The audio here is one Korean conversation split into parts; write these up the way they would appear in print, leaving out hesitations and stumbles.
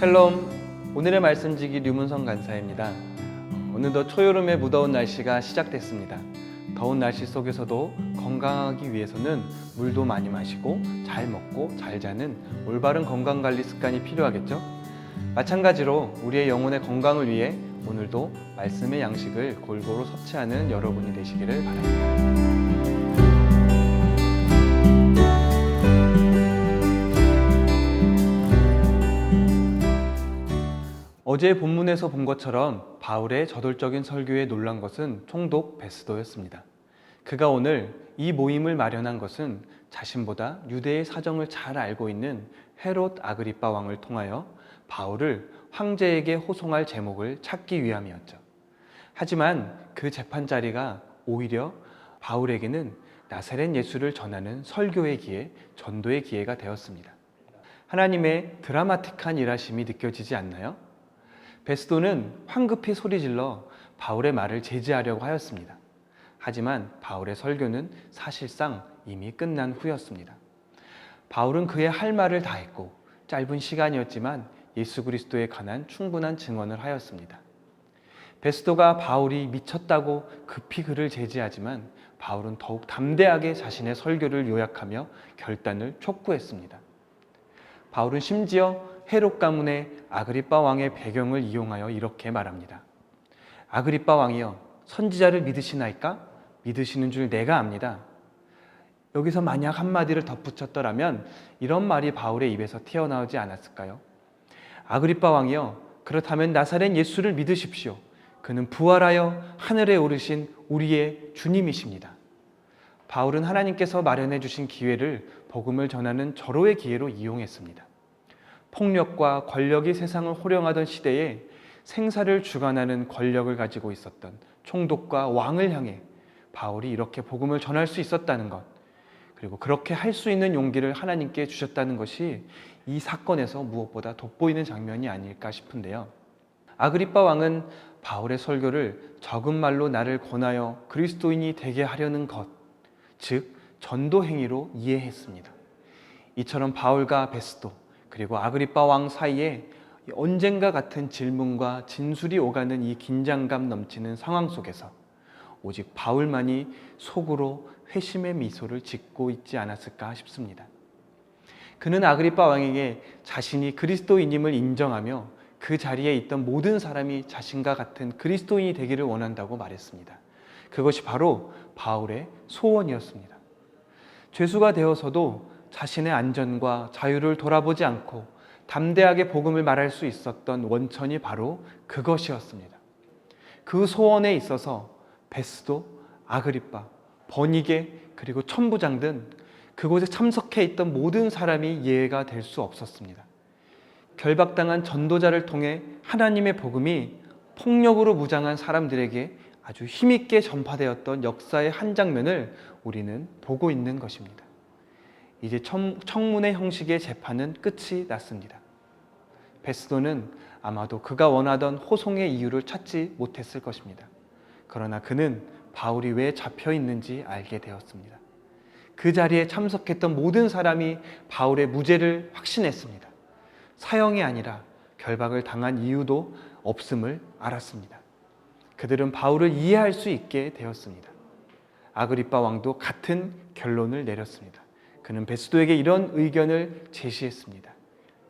샬롬, 오늘의 말씀지기 류문성 간사입니다. 오늘도 초여름의 무더운 날씨가 시작됐습니다. 더운 날씨 속에서도 건강하기 위해서는 물도 많이 마시고 잘 먹고 잘 자는 올바른 건강관리 습관이 필요하겠죠? 마찬가지로 우리의 영혼의 건강을 위해 오늘도 말씀의 양식을 골고루 섭취하는 여러분이 되시기를 바랍니다. 어제 본문에서 본 것처럼 바울의 저돌적인 설교에 놀란 것은 총독 베스도였습니다. 그가 오늘 이 모임을 마련한 것은 자신보다 유대의 사정을 잘 알고 있는 헤롯 아그리빠 왕을 통하여 바울을 황제에게 호송할 제목을 찾기 위함이었죠. 하지만 그 재판 자리가 오히려 바울에게는 나사렛 예수를 전하는 설교의 기회, 전도의 기회가 되었습니다. 하나님의 드라마틱한 일하심이 느껴지지 않나요? 베스도는 황급히 소리질러 바울의 말을 제지하려고 하였습니다. 하지만 바울의 설교는 사실상 이미 끝난 후였습니다. 바울은 그의 할 말을 다 했고 짧은 시간이었지만 예수 그리스도에 관한 충분한 증언을 하였습니다. 베스도가 바울이 미쳤다고 급히 그를 제지하지만 바울은 더욱 담대하게 자신의 설교를 요약하며 결단을 촉구했습니다. 바울은 심지어 헤롯 가문의 아그리빠 왕의 배경을 이용하여 이렇게 말합니다. 아그리빠 왕이여, 선지자를 믿으시나이까? 믿으시는 줄 내가 압니다. 여기서 만약 한마디를 덧붙였더라면 이런 말이 바울의 입에서 튀어나오지 않았을까요? 아그리빠 왕이여, 그렇다면 나사렛 예수를 믿으십시오. 그는 부활하여 하늘에 오르신 우리의 주님이십니다. 바울은 하나님께서 마련해 주신 기회를 복음을 전하는 절호의 기회로 이용했습니다. 폭력과 권력이 세상을 호령하던 시대에 생사를 주관하는 권력을 가지고 있었던 총독과 왕을 향해 바울이 이렇게 복음을 전할 수 있었다는 것, 그리고 그렇게 할 수 있는 용기를 하나님께 주셨다는 것이 이 사건에서 무엇보다 돋보이는 장면이 아닐까 싶은데요. 아그리빠 왕은 바울의 설교를 적은 말로 나를 권하여 그리스도인이 되게 하려는 것, 즉 전도 행위로 이해했습니다. 이처럼 바울과 베스도 그리고 아그리빠 왕 사이에 언젠가 같은 질문과 진술이 오가는 이 긴장감 넘치는 상황 속에서 오직 바울만이 속으로 회심의 미소를 짓고 있지 않았을까 싶습니다. 그는 아그리빠 왕에게 자신이 그리스도인임을 인정하며 그 자리에 있던 모든 사람이 자신과 같은 그리스도인이 되기를 원한다고 말했습니다. 그것이 바로 바울의 소원이었습니다. 죄수가 되어서도 자신의 안전과 자유를 돌아보지 않고 담대하게 복음을 말할 수 있었던 원천이 바로 그것이었습니다. 그 소원에 있어서 베스도, 아그리빠, 버니게 그리고 천부장 등 그곳에 참석해 있던 모든 사람이 이해가 될 수 없었습니다. 결박당한 전도자를 통해 하나님의 복음이 폭력으로 무장한 사람들에게 아주 힘있게 전파되었던 역사의 한 장면을 우리는 보고 있는 것입니다. 이제 청문회 형식의 재판은 끝이 났습니다. 베스도는 아마도 그가 원하던 호송의 이유를 찾지 못했을 것입니다. 그러나 그는 바울이 왜 잡혀 있는지 알게 되었습니다. 그 자리에 참석했던 모든 사람이 바울의 무죄를 확신했습니다. 사형이 아니라 결박을 당한 이유도 없음을 알았습니다. 그들은 바울을 이해할 수 있게 되었습니다. 아그리빠 왕도 같은 결론을 내렸습니다. 그는 베스도에게 이런 의견을 제시했습니다.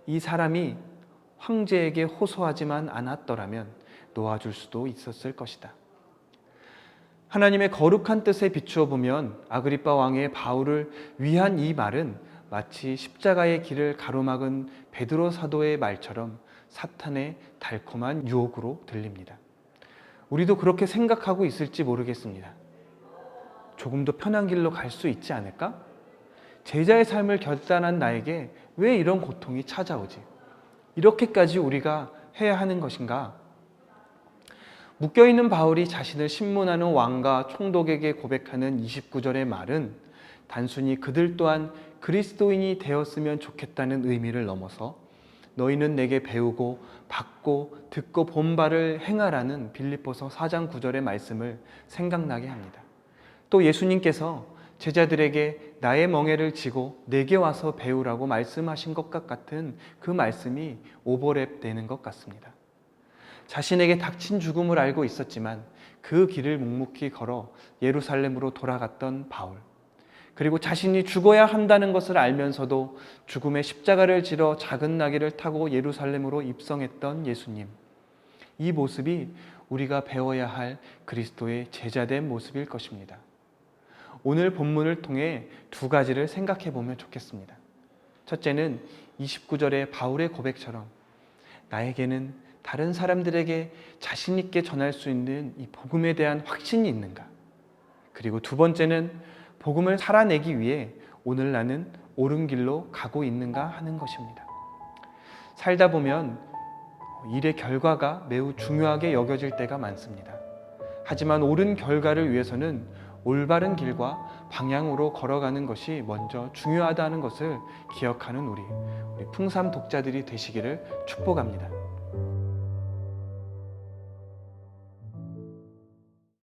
이 사람이 황제에게 호소하지만 않았더라면 놓아줄 수도 있었을 것이다. 하나님의 거룩한 뜻에 비추어 보면 아그리빠 왕의 바울을 위한 이 말은 마치 십자가의 길을 가로막은 베드로 사도의 말처럼 사탄의 달콤한 유혹으로 들립니다. 우리도 그렇게 생각하고 있을지 모르겠습니다. 조금 더 편한 길로 갈 수 있지 않을까? 제자의 삶을 결단한 나에게 왜 이런 고통이 찾아오지? 이렇게까지 우리가 해야 하는 것인가? 묶여있는 바울이 자신을 신문하는 왕과 총독에게 고백하는 29절의 말은 단순히 그들 또한 그리스도인이 되었으면 좋겠다는 의미를 넘어서 너희는 내게 배우고 받고 듣고 본 바를 행하라는 빌립보서 4장 9절의 말씀을 생각나게 합니다. 또 예수님께서 제자들에게 나의 멍에를 지고 내게 와서 배우라고 말씀하신 것 같은 그 말씀이 오버랩 되는 것 같습니다. 자신에게 닥친 죽음을 알고 있었지만 그 길을 묵묵히 걸어 예루살렘으로 돌아갔던 바울. 그리고 자신이 죽어야 한다는 것을 알면서도 죽음의 십자가를 지러 작은 나귀를 타고 예루살렘으로 입성했던 예수님. 이 모습이 우리가 배워야 할 그리스도의 제자된 모습일 것입니다. 오늘 본문을 통해 두 가지를 생각해 보면 좋겠습니다. 첫째는 29절의 바울의 고백처럼 나에게는 다른 사람들에게 자신 있게 전할 수 있는 이 복음에 대한 확신이 있는가? 그리고 두 번째는 복음을 살아내기 위해 오늘 나는 옳은 길로 가고 있는가 하는 것입니다. 살다 보면 일의 결과가 매우 중요하게 여겨질 때가 많습니다. 하지만 옳은 결과를 위해서는 올바른 길과 방향으로 걸어가는 것이 먼저 중요하다는 것을 기억하는 우리 풍삼 독자들이 되시기를 축복합니다.